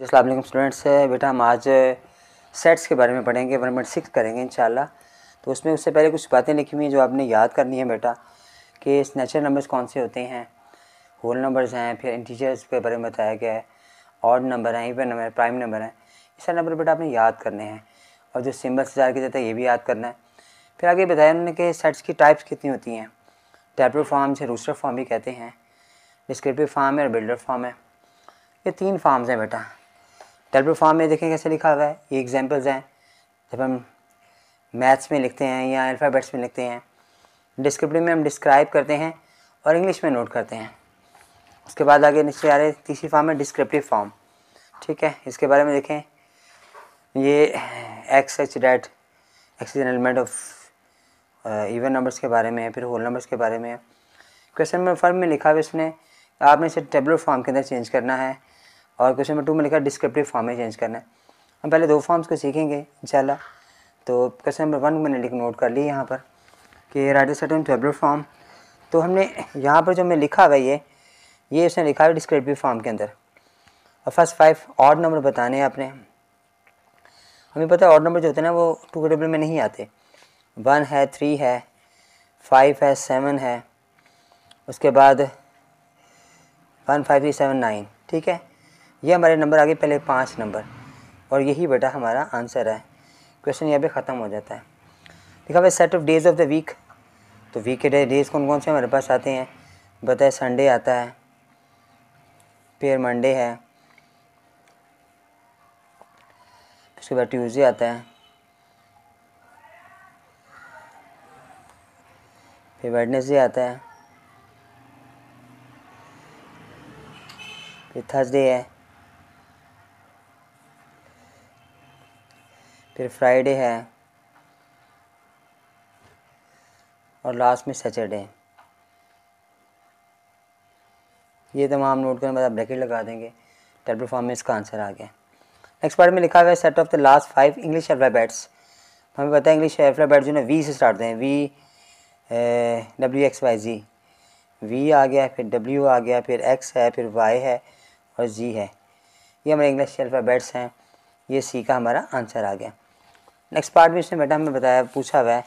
अस्सलाम वालेकुम स्टूडेंट्स। बेटा हम आज सेट्स के बारे में पढ़ेंगे, 1.6 करेंगे इंशाल्लाह। तो उसमें उससे पहले कुछ बातें लिखी हुई हैं जो आपने याद करनी है बेटा, कि नेचुरल नंबर्स कौन से होते हैं, होल नंबर्स हैं, फिर इंटीजर्स के बारे में बताया गया है, ऑड नंबर हैं, इवन नंबर, प्राइम नंबर हैं। ये सारे नंबर बेटा आपने याद करने हैं और जो सिंबल से जाकर देता है ये भी याद करना है। फिर आगे बताया उन्होंने कि सेट्स की टाइप्स कितनी होती हैं। टैबलर फॉर्म से रूस्टर फॉर्म भी कहते हैं, डिस्क्रिप्टिव फॉर्म है और बिल्डर फॉर्म है। ये 3 फॉर्म्स हैं बेटा। टैबलर फॉर्म में देखें कैसे लिखा हुआ है, ये एग्जांपल्स हैं जब हम मैथ्स में लिखते हैं या अल्फ़ाबेट्स में लिखते हैं। डिस्क्रिप्टिव में हम डिस्क्राइब करते हैं और इंग्लिश में नोट करते हैं। उसके बाद आगे नीचे आ रहे तीसरी फॉर्म है डिस्क्रिप्टिव फॉर्म। ठीक है, इसके बारे में देखें, ये x such that x is an element of even numbers के बारे में है, फिर होल नंबर्स के बारे में है। क्वेश्चन नंबर फॉर्म में लिखा हुआ है इसने आपने इसे टेबलर फॉर्म के अंदर चेंज करना है और क्वेश्चन नंबर 2 में लिखा डिस्क्रिप्टिव फॉर्म में चेंज करना है। हम पहले 2 फॉर्म्स को सीखेंगे इंशाल्लाह। तो क्वेश्चन नंबर 1 मैंने नोट कर ली यहाँ पर कि राइट सेट इन टेबलर फॉर्म। तो हमने यहाँ पर जो मैं लिखा हुआ है ये उसने लिखा है डिस्क्रिप्टिव फॉर्म के अंदर। और फर्स्ट 5 ऑड नंबर बताने हैं आपने। हमें पता है ऑड नंबर जो होते हैं ना वो 2 के टेबल में नहीं आते। 1 है, 3 है, 5 है, 7 है, उसके बाद 1 5 3 7 9। ठीक है, ये हमारे नंबर आगे पहले 5 नंबर और यही बेटा हमारा आंसर है। क्वेश्चन यहाँ पे ख़त्म हो जाता है। लिखा हुआ set of days of the week. तो वीक के डेज़ कौन कौन से हमारे पास आते हैं बताए। संडे आता है, फिर मंडे है, उसके बाद ट्यूसडे आता है, फिर वेडनेसडे आता है, फिर थर्सडे है, फिर फ्राइडे है और लास्ट में सैटरडे। ये तमाम नोट करने बाद आप ब्रैकेट लगा देंगे। टेबल फॉर्म में इसका आंसर आ गया। नेक्स्ट पार्ट में लिखा हुआ है set of the last 5 English alphabets. हमें पता है इंग्लिश अल्फ़ाबेट जो है वी से स्टार्ट होते हैं। V W X Y Z, V आ गया, फिर डब्ल्यू आ गया, फिर एक्स है, फिर वाई है और जी है। ये हमारे इंग्लिश अल्फ़ाबेट्स हैं। ये सी का हमारा आंसर आ गया। नेक्स्ट पार्ट में इसने बेटा हमें बताया पूछा हुआ है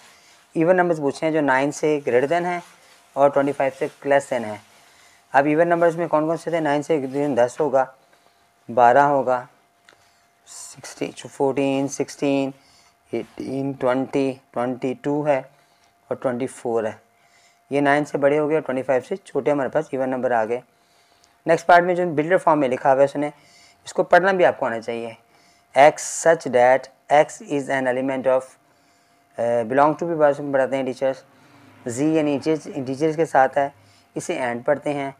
इवन नंबर्स पूछे हैं जो 9 से ग्रेटर देन है और 25 से लेस देन है। अब इवन नंबर्स में कौन कौन से थे। 9 से ग्रेटर देन 10 होगा, 12 होगा, 14 16 18 20 22 है और 24 है। ये 9 से बड़े हो गए और 25 से छोटे हमारे पास इवन नंबर आ गए। नेक्स्ट पार्ट में जो बिल्डर फॉर्म में लिखा हुआ है उसने इसको पढ़ना भी आपको आना चाहिए। X such that x is an element of belong to भी बात में पढ़ाते हैं टीचर्स। जी यानी इंटीजर्स के साथ है, इसे एंड पढ़ते हैं।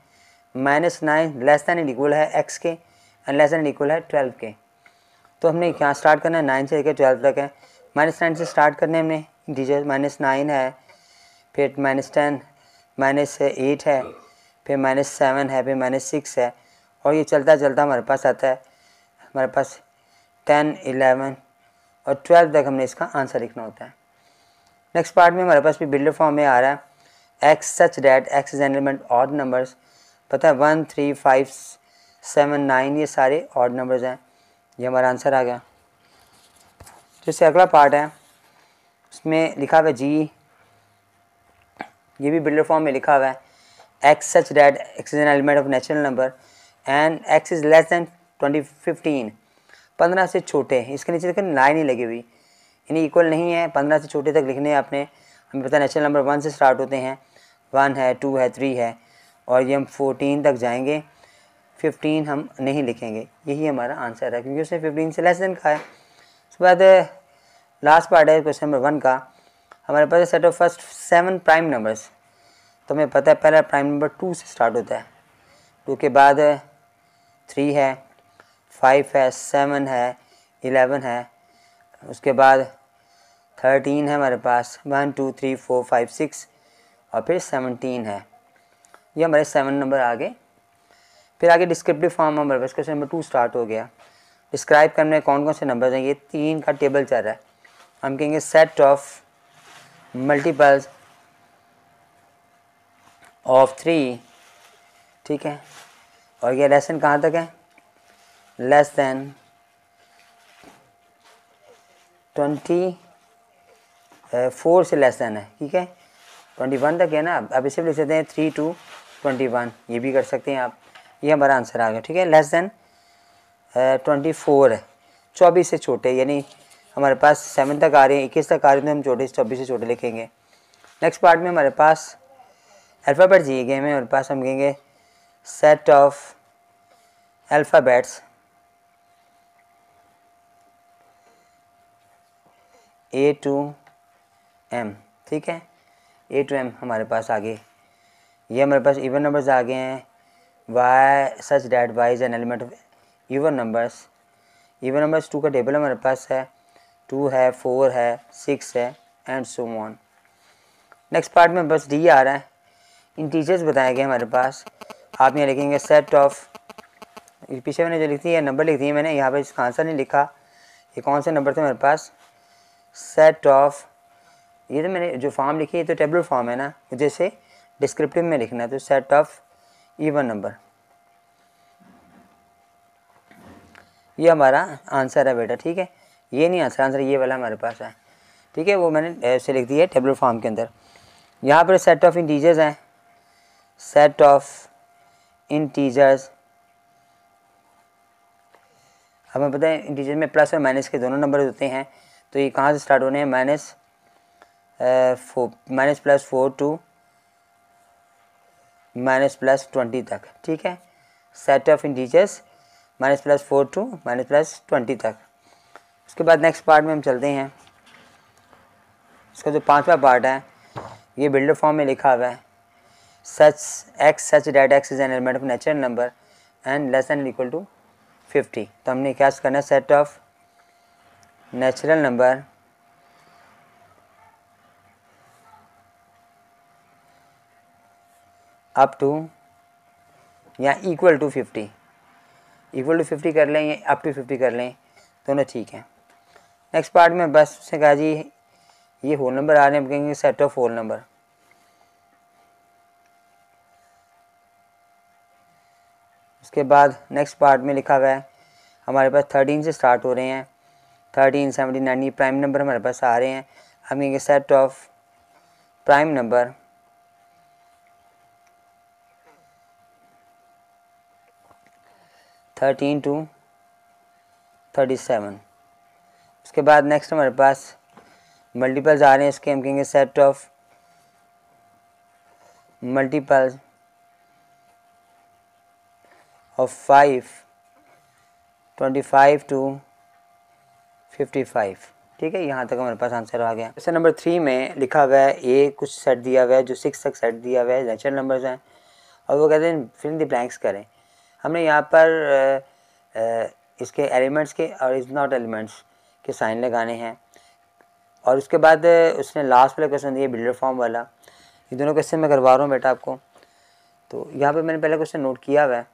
-9 लेस दैन इक्वल है एक्स के एंड लेस दैन इक्वल है 12 के। तो हमने क्या स्टार्ट करना है 9 से लेकर 12 तक है। -9 से स्टार्ट करने हमने इंटीजर। -9 है, फिर -10, -8 है, फिर -7 है, फिर -6 है और ये चलता चलता हमारे पास आता है हमारे पास 10 11 और 12 तक हमने इसका आंसर लिखना होता है। नेक्स्ट पार्ट में हमारे पास भी बिल्डर फॉर्म में आ रहा है x such that x is element odd numbers. पता है 1 3 5 7 9 ये सारे ऑड नंबर्स हैं। ये हमारा आंसर आ गया। जैसे अगला पार्ट है उसमें लिखा हुआ है जी, ये भी बिल्डर फॉर्म में लिखा हुआ है x such that x is an element of natural number and x is less than 15 से छोटे। इसके नीचे देखिए लाइन ही लगी हुई, यानी इक्वल नहीं है। 15 से छोटे तक लिखने हैं आपने। हमें पता है नेचुरल नंबर 1 से स्टार्ट होते हैं। 1 है, 2 है, 3 है और ये हम 14 तक जाएंगे। 15 हम नहीं लिखेंगे। यही हमारा आंसर है क्योंकि उसने 15 से लेस देन कहा है। उसके बाद लास्ट पार्ट है क्वेश्चन नंबर 1 का। हमारे पास set of first 7 prime numbers. तो हमें पता है पहला प्राइम नंबर 2 से स्टार्ट होता है। 2 के बाद 3 है, 5 है, 7 है, 11 है, उसके बाद 13 है हमारे पास, 1 2 3 4 5 6 और फिर 17 है। ये हमारे 7 नंबर आ गए। फिर आगे डिस्क्रिप्टिव फॉर्म हमारे पास क्वेश्चन नंबर 2 स्टार्ट हो गया। डिस्क्राइब करने कौन कौन से नंबर हैं, ये 3 का टेबल चल रहा है। हम कहेंगे सेट ऑफ मल्टीपल्स ऑफ 3। ठीक है, और ये लेसन कहाँ तक है लेस दैन 24 से लेस दैन है, ठीक है, 21 तक है ना। अब इसे भी लिख सकते हैं 3 to 21, ये भी कर सकते हैं आप। ये हमारा आंसर आ गया, ठीक है। लेस दैन 24 है, 24 से छोटे, यानी हमारे पास 7 तक आ रहे हैं, 21 तक आ रहे हैं, तो हम छोटे 24 से छोटे लिखेंगे। नेक्स्ट पार्ट में हमारे पास अल्फ़ाबेट दिए गए हैं, हमारे पास हम कहेंगे set of alphabets A to M, ठीक है, A to M हमारे पास आ गए। ये हमारे पास इवन नंबर्स आ गए हैं, y such that y is an element of even numbers. Even numbers 2 का टेबल हमारे पास है, 2 है, 4 है, 6 है, and so on. Next part में बस डी आ रहा है, इंटीजर्स बताए गए हमारे पास। आप यहाँ लिखेंगे सेट ऑफ, पीछे मैंने जो लिखी है नंबर लिख दिए मैंने, यहाँ पे इसका आंसर नहीं लिखा, ये कौन से नंबर थे हमारे पास। सेट ऑफ, ये तो मैंने जो फॉर्म लिखी है तो टेबल फॉर्म है ना, जैसे डिस्क्रिप्टिव में लिखना है, तो सेट ऑफ इवन नंबर, ये हमारा आंसर है बेटा, ठीक है। ये नहीं आंसर ये वाला हमारे पास है, ठीक है, वो मैंने ऐसे लिख दिया है टेबल फॉर्म के अंदर। यहाँ पर सेट ऑफ इंटीजर्स हैं, सेट ऑफ इंटीजर्स, हमें पता है इंटीजर में प्लस और माइनस के दोनों नंबर होते हैं, तो ये कहाँ से स्टार्ट होने हैं, -4 टू -+20 तक, ठीक है। सेट ऑफ इंटीजर्स -+4 टू -+20 तक। उसके बाद नेक्स्ट पार्ट में हम चलते हैं, इसका जो 5वां पार्ट है ये बिल्डर फॉर्म में लिखा हुआ है, such that x is an element of natural number and less than equal to 50। तो हमने क्या करना है, set of natural number up to या इक्वल टू 50, इक्वल टू 50 कर लें या अप टू 50 कर लें, दोनों ठीक है। नेक्स्ट पार्ट में बस उसने कहा जी ये होल नंबर आ रहे हैं, हम कहेंगे सेट ऑफ होल नंबर। उसके बाद नेक्स्ट पार्ट में लिखा हुआ है हमारे पास 13 से स्टार्ट हो रहे हैं, 13, 17, 19 प्राइम नंबर हमारे पास आ रहे हैं, हम कहेंगे set of prime number (13 to 37। उसके बाद नेक्स्ट हमारे पास मल्टीपल्स आ रहे हैं, इसके हम कहेंगे set of multiples of 5, 25 to 55, ठीक है। यहाँ तक हमारे पास आंसर आ गया। क्वेश्चन नंबर 3 में लिखा हुआ है ए कुछ सेट दिया हुआ है जो 6 तक सेट दिया हुआ है, नेचुरल नंबर्स हैं, और वो कहते हैं फिल इन द ब्लैंक्स करें। हमने यहाँ पर इसके एलिमेंट्स के और इज़ नॉट एलिमेंट्स के साइन लगाने हैं, और उसके बाद उसने लास्ट वाला क्वेश्चन दिया बिल्डर फॉर्म वाला। ये दोनों क्वेश्चन मैं करवा रहा हूँ बेटा आपको। तो यहाँ पे मैंने पहले क्वेश्चन नोट किया हुआ है,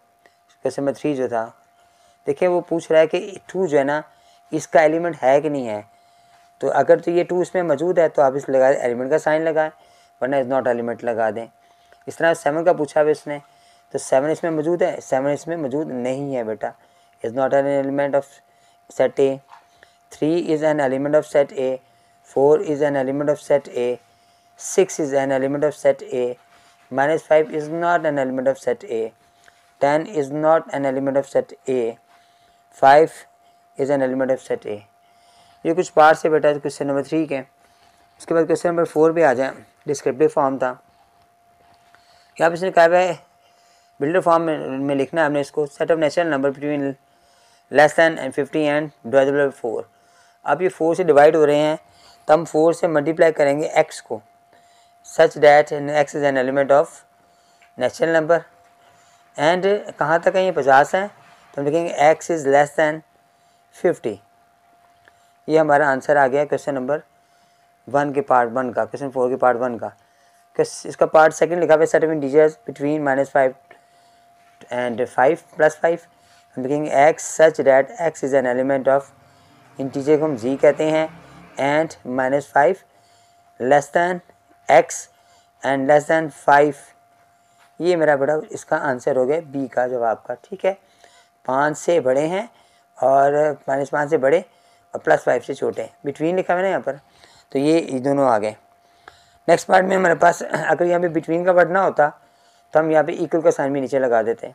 क्वेश्चन नंबर 3 जो था, देखिए वो पूछ रहा है कि 2 जो है ना इसका एलिमेंट है कि नहीं है। तो अगर तो ये 2 इसमें मौजूद है तो आप इस लगाए एलिमेंट का साइन लगाएं, वरना इज़ नॉट एलिमेंट लगा दें। इस तरह 7 का पूछा है इसने, तो 7 इसमें मौजूद है, 7 इसमें मौजूद नहीं है बेटा, is not an element of set A. 3 is an element of set A, 4 is an element of set A, 6 is an element of set A, -5 is not an element of set A, 10 is not an element of set A, 5 is an element of set ए। ये कुछ parts है बेटा question number 3 के। उसके बाद question number 4 पे आ जाए, descriptive form था। यहाँ पर इसने कहा है बिल्डर फॉर्म में लिखना है हमने इसको, set of natural number between less than 50 and divisible by 4। अब ये 4 से डिवाइड हो रहे हैं, तो हम 4 से मल्टीप्लाई करेंगे x को, सच that x is an element of natural number and कहाँ तक है, ये 50 है, तो हम लिखेंगे x इज़ लेस दैन 50। ये हमारा आंसर आ गया क्वेश्चन नंबर 1 के पार्ट 1 का, क्वेश्चन 4 के पार्ट 1 का। इसका पार्ट 2 लिखा हुआ है set of integers between -5 and 5 +5, हम लिखेंगे x such that x is an element of integer को हम g कहते हैं, and -5 less than x and less then 5। ये मेरा बेटा इसका आंसर हो गया बी का जवाब का, ठीक है। 5 से बड़े हैं और -5 से बड़े और +5 से छोटे, बिटवीन लिखा हुआ है ना यहाँ पर, तो ये दोनों आ गए। नेक्स्ट पार्ट में हमारे पास अगर यहाँ पे बिटवीन का वर्ड ना होता तो हम यहाँ पे इक्वल का साइन भी नीचे लगा देते।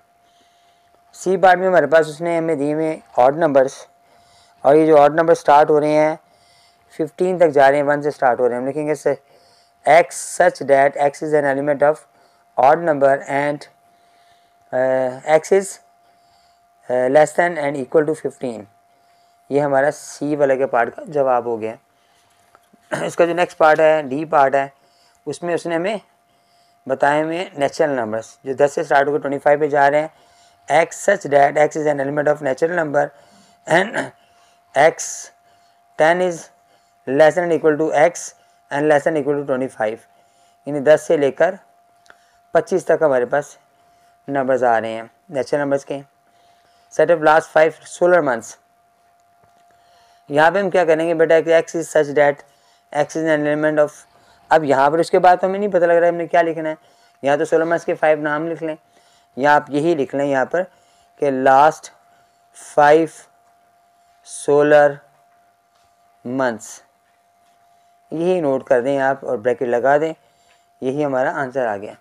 सी पार्ट में हमारे पास उसने हमें दिए हुए ऑड नंबर्स, और ये जो ऑड नंबर स्टार्ट हो रहे हैं 15 तक जा रहे हैं, 1 से स्टार्ट हो रहे हैं। हम लिखेंगे x such that x is an element of odd number and x is less than and equal to 15। ये हमारा सी वाले के पार्ट का जवाब हो गया। इसका जो नेक्स्ट पार्ट है डी पार्ट है, उसमें उसने हमें बताए हुए नेचुरल नंबर्स जो 10 से स्टार्ट होकर 25 पे जा रहे हैं। x such that x is an element of natural number and x 10 is less than equal to x and less than equal to 25। यानी 10 से लेकर 25 तक हमारे पास नंबर्स आ रहे हैं नेचुरल नंबर्स के। Set of last 5 solar months, यहाँ पे हम क्या करेंगे बेटा कि x is such that x is an element of, अब यहाँ पर उसके बाद तो हमें नहीं पता लग रहा है हमने क्या लिखना है। यहाँ तो सोलर मंथ्स के 5 नाम लिख लें, या आप यही लिख लें यहाँ पर कि लास्ट 5 सोलर मंथ्स, यही नोट कर दें आप और ब्रैकेट लगा दें, यही हमारा आंसर आ गया।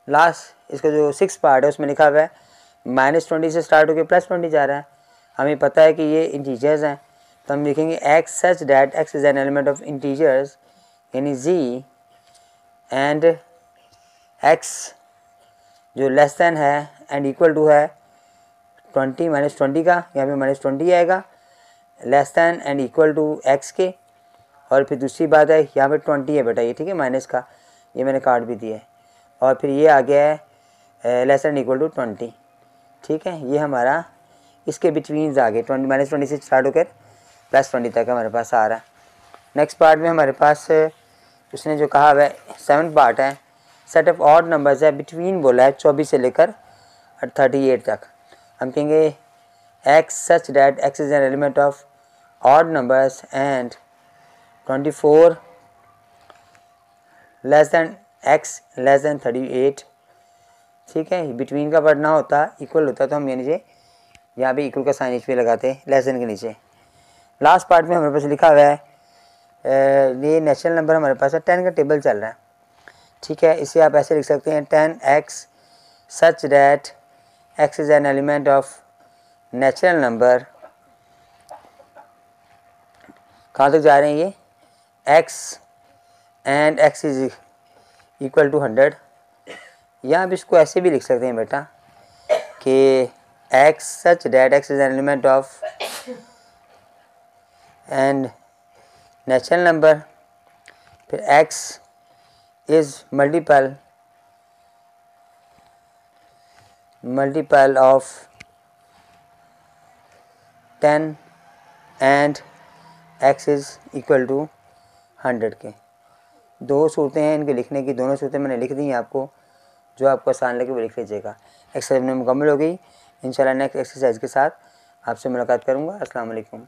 लास्ट इसका जो 6 पार्ट है उसमें लिखा हुआ है -20 से स्टार्ट होकर +20 जा रहा है। हमें पता है कि ये इंटीजर्स हैं, तो हम लिखेंगे x such that x is an element of integers यानी z एंड x जो लेस दैन है एंड इक्वल टू है 20 -20 का, यहाँ पे -20 आएगा, less than and equal to x के। और फिर दूसरी बात है यहाँ पे 20 है बेटा, ये ठीक है माइनस का, ये मैंने काट भी दिया है। और फिर ये आ गया है लेस दैन इक्वल टू 20, ठीक है। ये हमारा इसके बिटवीन आ गए 20 से स्टार्ट होकर +20 तक हमारे पास आ रहा है। नेक्स्ट पार्ट में हमारे पास उसने जो कहा है 7th पार्ट है, सेट ऑफ ऑड नंबर्स है, बिटवीन बोला है 24 से लेकर 38 तक। हम कहेंगे x such that x is an element of odd numbers and 24 less than x less than 38, ठीक है। बिटवीन का वर्ड ना होता इक्वल होता तो हम ये नीचे यहाँ पे इक्वल का साइन इस पे लगाते लेस दैन के नीचे। लास्ट पार्ट में हमारे पास लिखा हुआ है ये नेचुरल नंबर हमारे पास है 10 का टेबल चल रहा है, ठीक है। इसे आप ऐसे लिख सकते हैं 10x such that x is an element of natural number, कहाँ तक जा रहे हैं ये x and x is equal to 100। या आप इसको ऐसे भी लिख सकते हैं बेटा कि x such that x is an element of and natural number, फिर x is multiple of 10 and x is equal to 100 के। दो सूरतें हैं इनके लिखने की, दोनों सूरतें मैंने लिख दी हैं आपको, जो आपको आसान लगे वो लिख लीजिएगा। एक्सरसाइज में मुकम्मल हो गई। इंशाल्लाह नेक्स्ट एक्सरसाइज के साथ आपसे मुलाकात करूँगा। अस्सलाम वालेकुम।